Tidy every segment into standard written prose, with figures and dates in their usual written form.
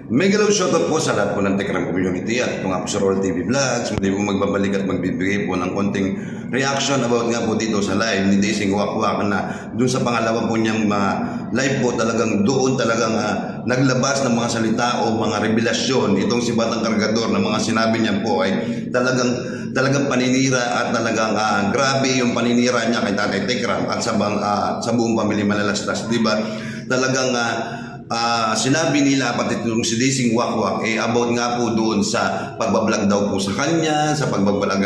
Mega love shoutout po sa lahat po ng Tekram community at ito nga po sa Roll TV Vlogs. Muli po magbabalik at magbibigay po ng konting reaction about nga po dito sa live ni Daisy Wakwak na dun sa pangalawa po niyang live po talagang doon talagang naglabas ng mga salita o mga revelasyon. Itong si Batang Kargador na mga sinabi niya po ay talagang paninira at talagang grabe yung paninira niya kay Tatay Tekram at sa buong pamilya Malalastas, di ba? Talagang sinabi nila pati itong si Daisy Wakwak about nga po doon sa pagbablog daw po sa kanya, sa pagbablog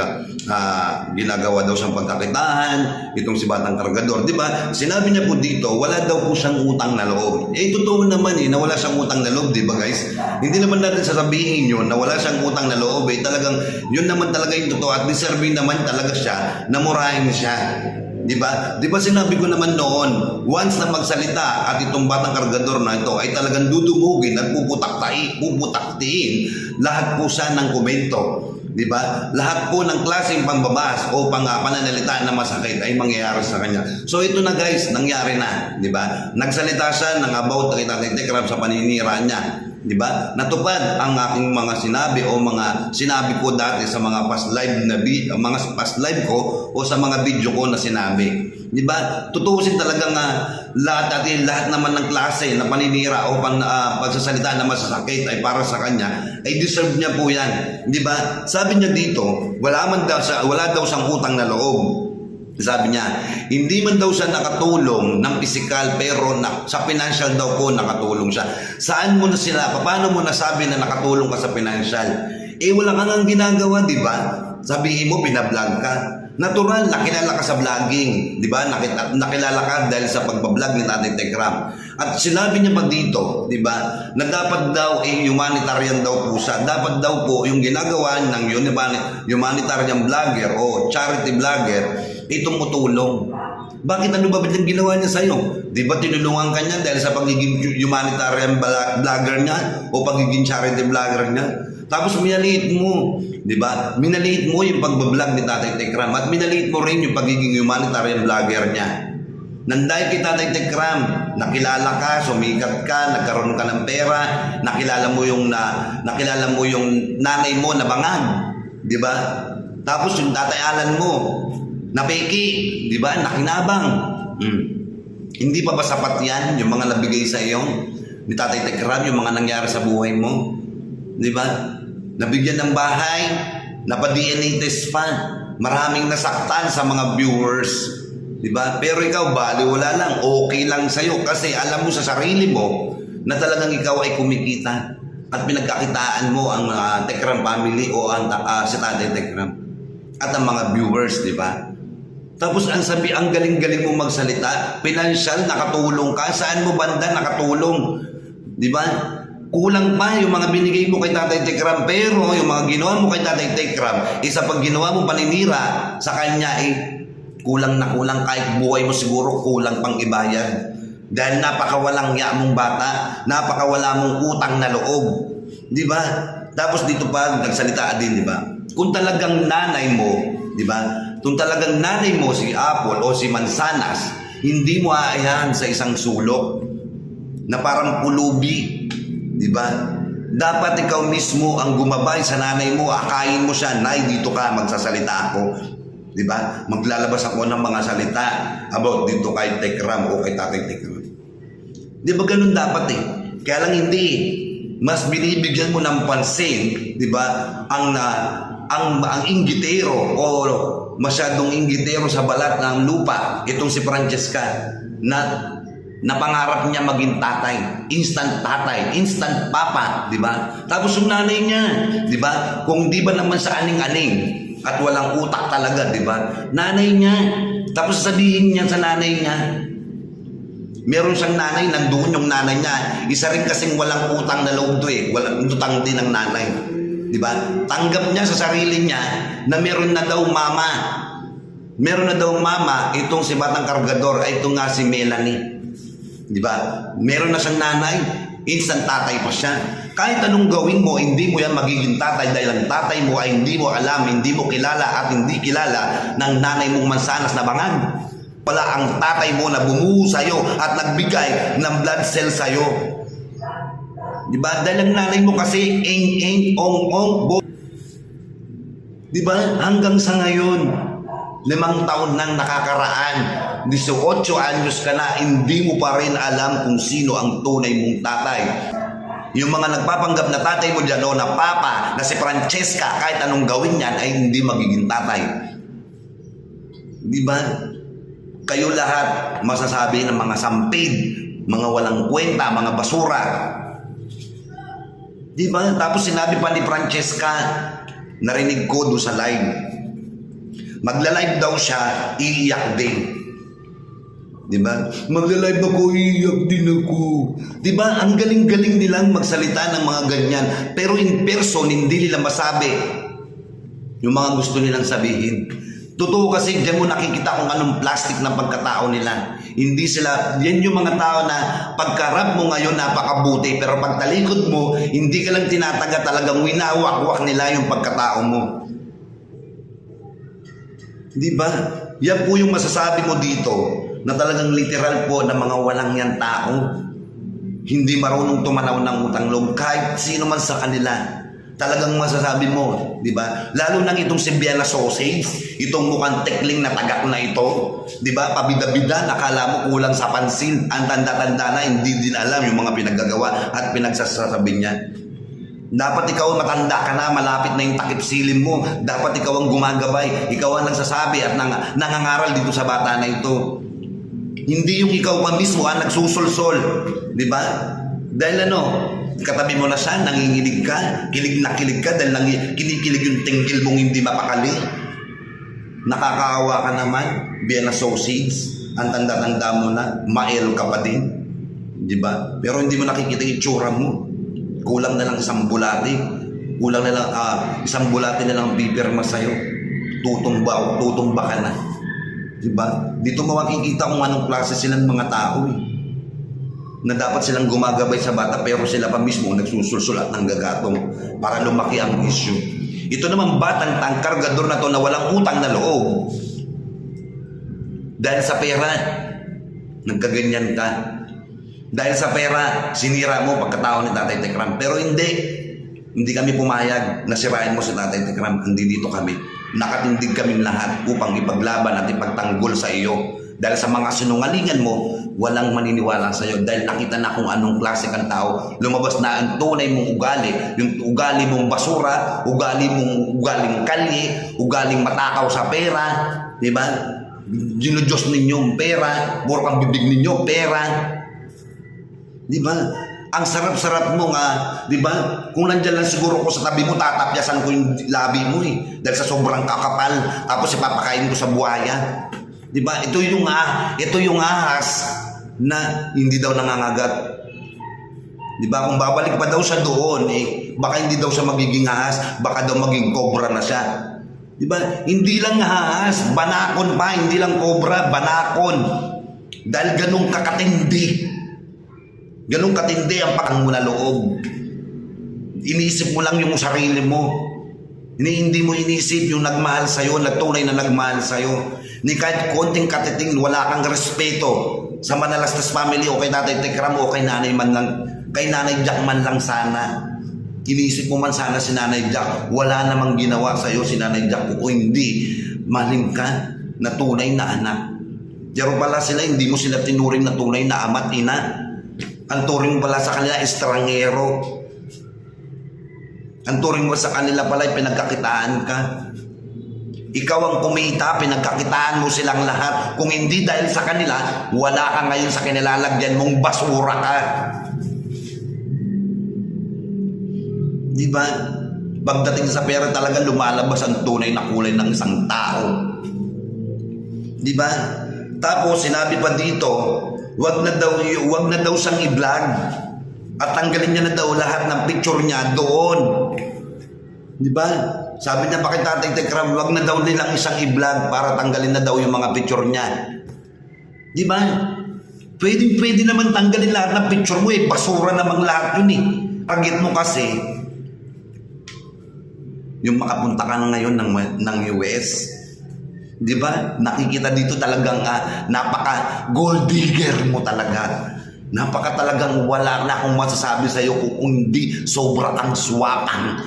ginagawa daw siyang pagkakitahan itong si Batang Kargador, di ba? Sinabi niya po dito, wala daw po siyang utang na loob. Totoo naman na wala siyang utang na loob, di ba guys? Hindi naman natin sasabihin yun na wala siyang utang na loob. Talagang yun naman talaga yung totoo at deserving naman talaga siya na murahin siya. Di ba? Di ba sinabi ko naman noon, once na magsalita at itong Batang Kargador na ito ay talagang dudumugin at puputaktiin lahat po siya ng komento. Di ba? Lahat po ng klaseng pambabas o pananalita na masakit ay mangyayari sa kanya. So ito na guys, nangyari na. Di ba? Nagsalita siya ng about kay Tatay Tekram sa paninira niya. Di ba? Natupad ang aking mga sinabi o mga sinabi ko dati sa mga past live ko o sa mga video ko na sinabi. Di ba? Tutuusin talaga nga lahat naman ng klase na paninira o pagsasalita na masasakit ay para sa kanya ay deserve niya po yan. Di ba? Sabi niya dito, wala daw siyang utang na loob. Sabi niya, hindi man daw siya nakatulong ng pisikal pero sa financial daw po nakatulong siya. Saan mo na sila? Paano mo nasabi na nakatulong ka sa financial? Wala ka nang ginagawa, di ba? Sabihin mo, binablog ka. Natural, nakilala ka sa vlogging. Di ba? Nakilala ka dahil sa pagbablog ni Tatay Tekram. At sinabi niya pa dito, di ba, na dapat daw humanitarian daw po siya. Dapat daw po yung ginagawa ng humanitarian vlogger o charity vlogger, tumutulong. Bakit ano ba yung ginawa niya sa'yo? Di ba tinulungan ka niya dahil sa pagiging humanitarian vlogger niya o pagiging charity vlogger niya? Tapos minaliit mo, di ba? Minaliit mo yung pagbablog ni Tatay Tekram at minaliit mo rin yung pagiging humanitarian vlogger niya. Nandahil kay Tatay Tekram, nakilala ka, sumikat ka, nagkaroon ka ng pera, nakilala mo yung nanay mo na bangag, di ba? Tapos yung Tatay Alan mo, napeki, di ba? Nakinabang. Hindi pa ba sapat yan, yung mga nabigay sa iyo ni Tatay Tekram, yung mga nangyari sa buhay mo? Di ba? Nabigyan ng bahay, napa-DNA test pa, maraming nasaktan sa mga viewers. Di ba? Pero ikaw, baliwala lang, okay lang sa'yo kasi alam mo sa sarili mo na talagang ikaw ay kumikita at pinagkakitaan mo ang Tekram family o ang si Tatay Tekram at ang mga viewers, di ba? Tapos ang galing-galing mo magsalita, financial, nakatulong ka, saan mo banda nakatulong? Di ba? Kulang pa yung mga binigay mo kay Tatay Tekram, pero yung mga ginawa mo kay Tatay Tekram, isa pag ginawa mo paninira sa kanya kulang na kulang, kahit buhay mo siguro kulang pang ibayad. Dahil napakawalang ya mong bata, napakawala mong utang na loob. Di ba? Tapos dito pa nagsalita din, di ba? Kung talagang nanay mo, di ba? Kung talagang nanay mo si Apple o si Mansanas, hindi mo aayahan sa isang sulok na parang pulubi. Di ba? Dapat ikaw mismo ang gumabay sa nanay mo, akayin mo siya, nay, dito ka, magsasalita ako. Di ba? Maglalabas ako ng mga salita about dito kay Tekram o kay Tatay Tekram. Di ba ganun dapat Kaya lang hindi. Mas binibigyan mo ng pansin, di ba? Ang inggitero o masyadong inggitero sa balat ng lupa, itong si Francesca na pangarap niya maging tatay, instant papa, di ba? Tapos yung nanay niya, di ba? Kung di ba naman sa aning-aning at walang utak talaga, di ba? Nanay niya, tapos sabihin niya sa nanay niya, meron siyang nanay, nandoon yung nanay niya, isa rin kasing walang utang na loob walang utang din ng nanay, di ba? Tanggap niya sa sarili niya na meron na daw mama, itong si Batang Kargador ay ito nga si Melanie. Di ba? Meron na siyang nanay, instant tatay pa siya. Kahit anong gawin mo, hindi mo yan magiging tatay dahil ang tatay mo ay hindi mo alam, hindi mo kilala at hindi kilala ng nanay mong Mansanas na bangag. Pala ang tatay mo na bumuo sa'yo at nagbigay ng blood cell sa'yo. Di ba? Dahil ang nanay mo kasi eng, ong, di ba? Hanggang sa ngayon, 5 taon nang nakakaraan, 18 anyos ka na, hindi mo pa rin alam kung sino ang tunay mong tatay. Yung mga nagpapanggap na tatay mo dyan o na papa, na si Francesca, kahit anong gawin yan, ay hindi magiging tatay. Di ba? Kayo lahat masasabi ng mga sampid, mga walang kwenta, mga basura. Di ba? Tapos sinabi pa ni Francesca, narinig ko doon sa live, magla-live daw siya, iiyak din. Di ba? Magla-live ako, iiyak din ako. Di ba? Ang galing-galing nilang magsalita ng mga ganyan. Pero in person, hindi nila masabi yung mga gusto nilang sabihin. Totoo kasi, diyan mo nakikita kung anong plastic ng pagkatao nila. Hindi sila, yan yung mga tao na pagkarap mo ngayon napakabuti, pero pag talikod mo, hindi ka lang tinataga, talagang winawak-wak nila yung pagkatao mo. Di ba? Yan po yung masasabi mo dito, na talagang literal po na mga walang yan tao. Hindi marunong tumanaw ng utang loob, kahit sino man sa kanila. Talagang masasabi mo, di ba? Lalo nang itong si Biana Sausage, itong mukhang tekling na tagak na ito, di ba? Pabida-bida, nakala mo kulang sa pansin. Ang tanda-tanda na, hindi din alam yung mga pinaggagawa at pinagsasabi niya. Dapat ikaw matanda ka na, malapit na yung takip silim mo. Dapat ikaw ang gumagabay, ikaw ang nagsasabi at nangangaral dito sa bata na ito. Hindi yung ikaw pa mismo ang nagsusulsol, di ba? Dahil katabi mo na siya, nanginginig ka, kilig na kilig ka dahil kinikilig yung tinggil mong hindi mapakali. Nakakaawa ka naman, Biana Sausage, ang tanda-tanda mo na, mael ka pa din, di ba? Pero hindi mo nakikita yung itsura mo. Kulang na lang isang bulati, kulang na lang isang bulati na lang pipirma sa'yo. Tutumba ka na. Diba? Dito mo makikita kung anong klase silang mga tao na dapat silang gumagabay sa bata pero sila pa mismo nagsusulsul at nanggagatong para lumaki ang issue. Ito naman batang kargador na to na walang utang na loob. Dahil sa pera, nagkaganyan ka. Dahil sa pera, sinira mo pagkatao ni Tatay Tekram. Pero hindi kami pumayag na sirain mo si Tatay Tekram. Hindi dito kami. Nakatindig kaming lahat upang ipaglaban at ipagtanggol sa iyo. Dahil sa mga sinungalingan mo, walang maniniwala sa iyo. Dahil nakita na kung anong klase kang tao. Lumabas na ang tunay mong ugali. Yung ugali mong basura, ugaling kalye, ugaling matakaw sa pera. Diba? Ginudiyos ninyong pera, puro kang bibig ninyo, pera. Diba? Ang sarap-sarap mo nga, di ba? Kung nandyan lang siguro ko sa tabi mo, tatapyasan ko yung labi mo dahil sa sobrang kakapal. Tapos ipapakain ko sa buhaya. Di ba? Ito yung ahas na hindi daw nangangagat. Di ba? Kung babalik pa daw siya doon, baka hindi daw siya magiging ahas, baka daw maging cobra na siya. Di ba? Hindi lang ahas, banakon pa, hindi lang cobra, banakon. Dahil ganun kakatindi. Ganun katindi ang pakang mo na loob. Iniisip mo lang yung sarili mo. Hindi mo inisip yung nagmahal sa'yo, tunay na nagmahal sa'yo. Ni kahit konting katiting, wala kang respeto sa Manalastas family o kay Tatay Tekram o kay Nanay Jack man lang sana. Iniisip mo man sana si Nanay Jack, wala namang ginawa sa'yo si Nanay Jack o hindi maling ka na tunay na anak. Pero pala sila, hindi mo sila tinuring na tunay na ama't ina. Ang turing pala sa kanila, estrangero. Ang turing mo sa kanila pala, pinagkakitaan ka. Ikaw ang kumita, pinagkakitaan mo silang lahat. Kung hindi dahil sa kanila, wala ka ngayon sa kinilalagyan mong basura ka. Di ba? Pagdating sa pera talaga lumalabas ang tunay na kulay ng isang tao. Di ba? Tapos sinabi pa dito, wag na daw siyang i-vlog at tanggalin niya na daw lahat ng picture niya doon. Di ba? Sabi niya pa kay Tatay Tekram, wag na daw nilang isang i-vlog para tanggalin na daw yung mga picture niya. Di ba? Pwede naman tanggalin lahat ng picture mo basura namang lahat yun Target mo kasi yung makapunta ka na ngayon ng US. Di ba? Nakikita dito talagang napaka gold digger mo talaga. Napaka talagang wala na akong masasabi sa iyo kung hindi sobra kang swapang.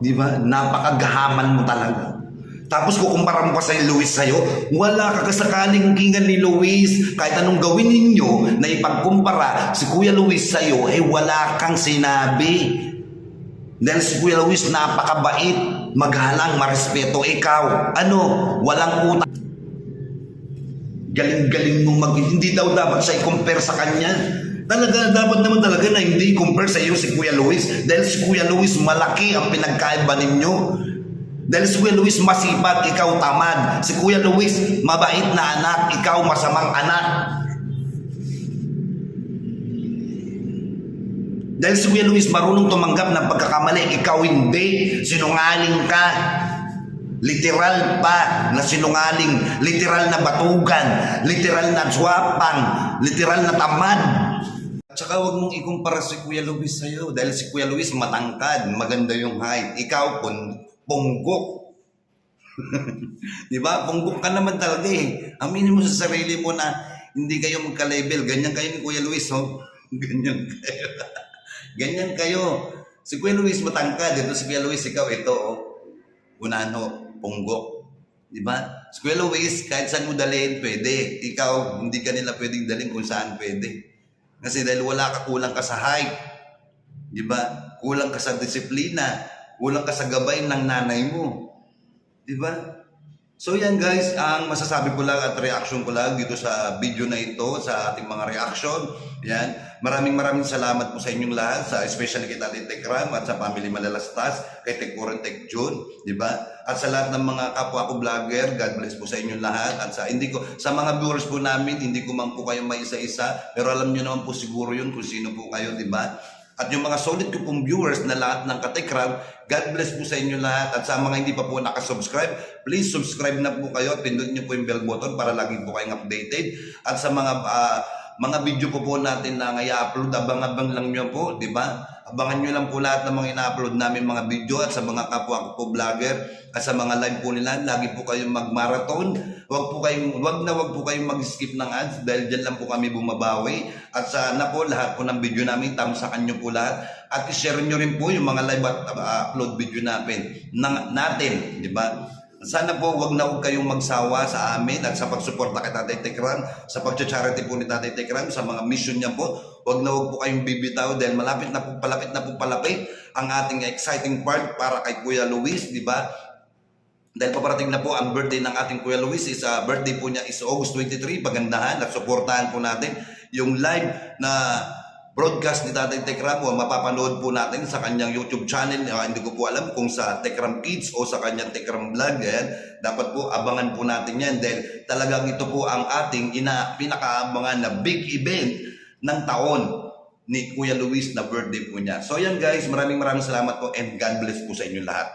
Di ba? Napakagahaman mo talaga. Tapos kukumpara mo pa sa Luis sa'yo, wala ka kasakaling kingan ni Luis. Kahit anong gawin ninyo na ipagkumpara si Kuya Luis sa'yo, wala kang sinabi. Dahil si Kuya Luis napakabait, magalang, marespeto. Ikaw, walang utang. Galing-galing mong hindi daw dapat siya i-compare sa kanya. Talaga, dapat naman talaga na hindi i-compare sa iyo si Kuya Luis. Dahil si Kuya Luis malaki ang pinagkaiba ninyo. Dahil si Kuya Luis masipag, ikaw tamad. Si Kuya Luis mabait na anak, ikaw masamang anak. Dahil si Kuya Luis marunong tumanggap ng pagkakamali, ikaw hindi. Sinungaling ka. Literal pa na sinungaling, literal na batugan, literal na swapang, literal na tamad. At saka huwag mong ikumpara si Kuya Luis sa'yo dahil si Kuya Luis matangkad, maganda yung height. Ikaw punggok. Diba? Punggok ka naman talaga eh. Aminin mo sa sarili mo na hindi kayo magka-level. Ganyan kayo ni Kuya Luis. Ganyan kayo. Ganyan kayo. Si Kuya Luis matangkad. Ito si Kuya Luis, ikaw ito. Punggok. Diba? Si Kuya Luis, kahit saan mo dalhin, pwede. Ikaw, hindi ka nila pwedeng dalhin kung saan pwede. Kasi dahil kulang ka sa height. Diba? Kulang ka sa disiplina. Kulang ka sa gabay ng nanay mo. Diba? So yan guys, ang masasabi ko lang at reaction ko lang dito sa video na ito, sa ating mga reaction. Yan. Maraming salamat po sa inyong lahat, especially kay Tatay Tekram at sa Family Malalastas, kay Tekpuran Tek Jun, diba? At sa lahat ng mga kapwa ko vlogger, God bless po sa inyong lahat. At sa mga viewers po namin, hindi ko man po kayo may isa-isa, pero alam nyo naman po siguro yun kung sino po kayo, diba? At yung mga solid ko pong viewers na lahat ng Katekram, God bless po sa inyo lahat. At sa mga hindi pa po nakasubscribe, please subscribe na po kayo at pindot nyo po yung bell button para lagi po kayong updated. At sa mga video po natin na i-upload, abang-abang lang nyo po, di ba? Abangan nyo lang po lahat ng mga ina-upload namin mga video at sa mga kapwa ko po vlogger at sa mga live po nila, lagi po kayong mag-marathon. Wag po kayong mag-skip ng ads dahil dyan lang po kami bumabawi. At sana po lahat po ng video namin, tamsakan nyo po lahat. At i-share nyo rin po yung mga live at upload video natin, di ba? Sana po wag kayong magsawa sa amin at sa pagsuporta kay Tatay Tekram, sa pag-charity po ni Tatay Tekram, sa mga mission niya po. Wag po kayong bibitaw dahil palapit ang ating exciting part para kay Kuya Luis, di ba? Dahil paparating na po ang birthday ng ating Kuya Luis, birthday po niya is August 23, pagandahan at suportahan po natin yung live na broadcast ni Tatay Tekram o mapapanood po natin sa kanyang YouTube channel. Hindi ko po alam kung sa Tekram Kids o sa kanyang Tekram Vlog. Ayan. Dapat po abangan po natin yan dahil talagang ito po ang ating pinakaabangan na big event ng taon ni Kuya Luis na birthday po niya. So yan guys, maraming salamat po and God bless po sa inyo lahat.